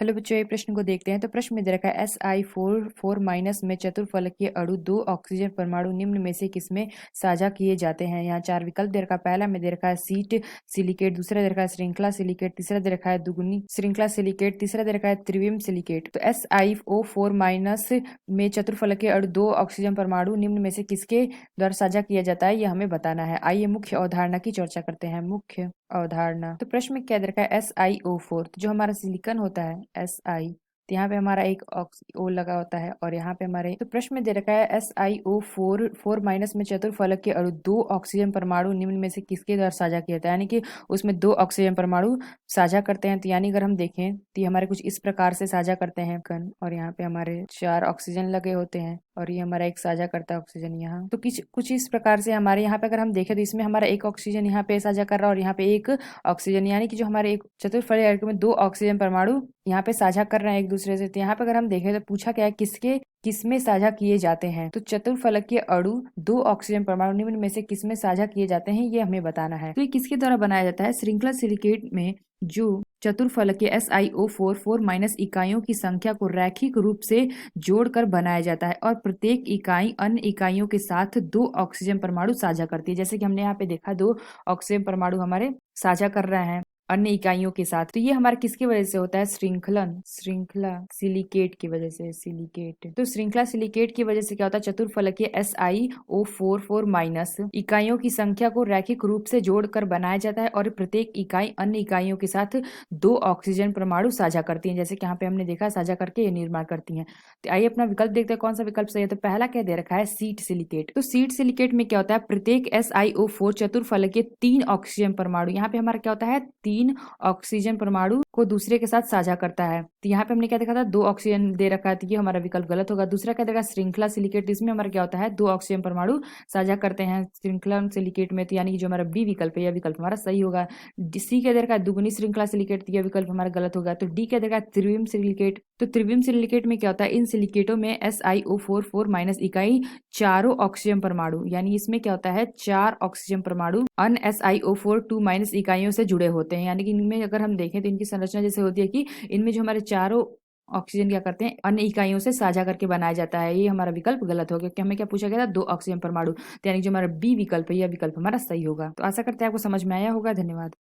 Hello बच्चों, ये प्रश्न को देखते हैं। तो प्रश्न में दे रखा है Si4 माइनस में चतुर्फलकीय अणु 2 ऑक्सीजन परमाणु निम्न में से किसमें साझा किए जाते हैं। यहाँ 4 विकल्प दे रखा है। पहला में दे रखा है सीट सिलिकेट, दूसरा दे रखा है श्रृंखला सिलिकेट, तीसरा दे रखा है दुगुनी श्रृंखला सिलिकेट, तीसरा दे रखा है त्रिविम सिलिकेट। तो SiO4 माइनस में चतुर्फलकीय अणु 2 ऑक्सीजन परमाणु निम्न में से किसके द्वारा साझा किया जाता है, ये हमें बताना है। आइए मुख्य अवधारणा की चर्चा करते हैं। मुख्य अवधारणा। तो प्रश्न में क्या दे रखा है SiO4, तो जो हमारा सिलिकॉन होता है Si, तो यहाँ पे हमारा एक O लगा होता है और यहाँ पे हमारे, तो प्रश्न में दे रखा है SiO4 माइनस में चतुर्फलक के अणु 2 ऑक्सीजन परमाणु निम्न में से किसके द्वारा साझा किया जाता है, यानी कि उसमें 2 ऑक्सीजन परमाणु साझा करते हैं। तो यानी अगर हम देखें तो ये हमारे कुछ इस प्रकार से साझा करते हैं कण, और यहाँ पे हमारे 4 ऑक्सीजन लगे होते हैं और ये हमारा एक साझा करता है ऑक्सीजन यहाँ। तो कुछ इस प्रकार से हमारे यहाँ पे अगर हम देखें तो इसमें हमारा एक ऑक्सीजन यहाँ पे साझा कर रहा है और यहाँ पे एक ऑक्सीजन, यानी कि जो हमारे एक चतुर्फलकीय अणु में 2 ऑक्सीजन परमाणु यहाँ पे साझा कर रहे हैं एक दूसरे से। तो यहाँ पे अगर हम देखें तो पूछा क्या है, किसमें साझा किए जाते हैं। तो चतुर्फलकीय अणु 2 ऑक्सीजन परमाणु निम्न में से किसमें साझा किए जाते हैं, ये हमें बताना है। तो ये किसके द्वारा बनाया जाता है, श्रृंखला सिलिकेट में जो चतुर्फलकीय SiO4 माइनस इकाइयों की संख्या को रैखिक रूप से जोड़कर बनाया जाता है और प्रत्येक इकाई अन्य इकाइयों के साथ 2 ऑक्सीजन परमाणु साझा करती है। जैसे कि हमने यहाँ पे देखा 2 ऑक्सीजन परमाणु हमारे साझा कर रहे हैं अन्य इकाइयों के साथ। तो ये हमारा किसकी वजह से होता है, श्रृंखला सिलिकेट की वजह से। सिलिकेट, तो श्रृंखला सिलिकेट की वजह से क्या होता है, चतुर्फलकीय SiO4 माइनस इकाइयों की संख्या को रैखिक रूप से जोड़कर बनाया जाता है और प्रत्येक इकाई अन्य इकाइयों के साथ 2 ऑक्सीजन परमाणु साझा करती हैं। जैसे कि यहाँ पे हमने देखा साझा करके ये निर्माण करती हैं। तो आइए अपना विकल्प देखते हैं कौन सा विकल्प सही है। तो पहला क्या दे रखा है, सीट सिलिकेट। तो सीट सिलिकेट में क्या होता है, प्रत्येक SiO4 चतुर्फलकीय 3 ऑक्सीजन परमाणु, यहाँ पे हमारा क्या होता है, 3 ऑक्सीजन परमाणु को दूसरे के साथ साझा करता है। तो यहाँ पे हमने क्या देखा था, 2 ऑक्सीजन दे रखा है, तो ये हमारा विकल्प गलत होगा। दूसरा क्या देगा, श्रृंखला सिलिकेट, इसमें हमारा क्या होता है, 2 ऑक्सीजन परमाणु साझा करते हैं श्रृंखला सिलिकेट में। तो यानी कि जो हमारा बी विकल्प है, यह विकल्प हमारा सही होगा। सी क्या दे रखा है, दुगुनी श्रृंखला सिलिकेट, तो यह विकल्प हमारा गलत होगा। तो डी क्या दे रखा है, त्रिविम सिलिकेट। तो त्रिविम सिलिकेट में क्या होता है, इन सिलिकेटों में SiO4 माइनस इकाई 4 ऑक्सीजन परमाणु, यानी इसमें क्या होता है, 4 ऑक्सीजन परमाणु अन्य SiO4 माइनस इकाइयों से जुड़े होते हैं। यानी कि इनमें अगर हम देखें तो इनकी संरचना जैसे होती है कि इनमें जो हमारे चारों ऑक्सीजन क्या करते हैं, अन्य इकाइयों से साझा करके बनाया जाता है। ये हमारा विकल्प गलत हो गया, क्योंकि हमें क्या पूछा गया था, 2 ऑक्सीजन परमाणु। तो यानी जो हमारा बी विकल्प है, यह विकल्प हमारा सही होगा। तो आशा करते हैं आपको समझ में आया होगा। धन्यवाद।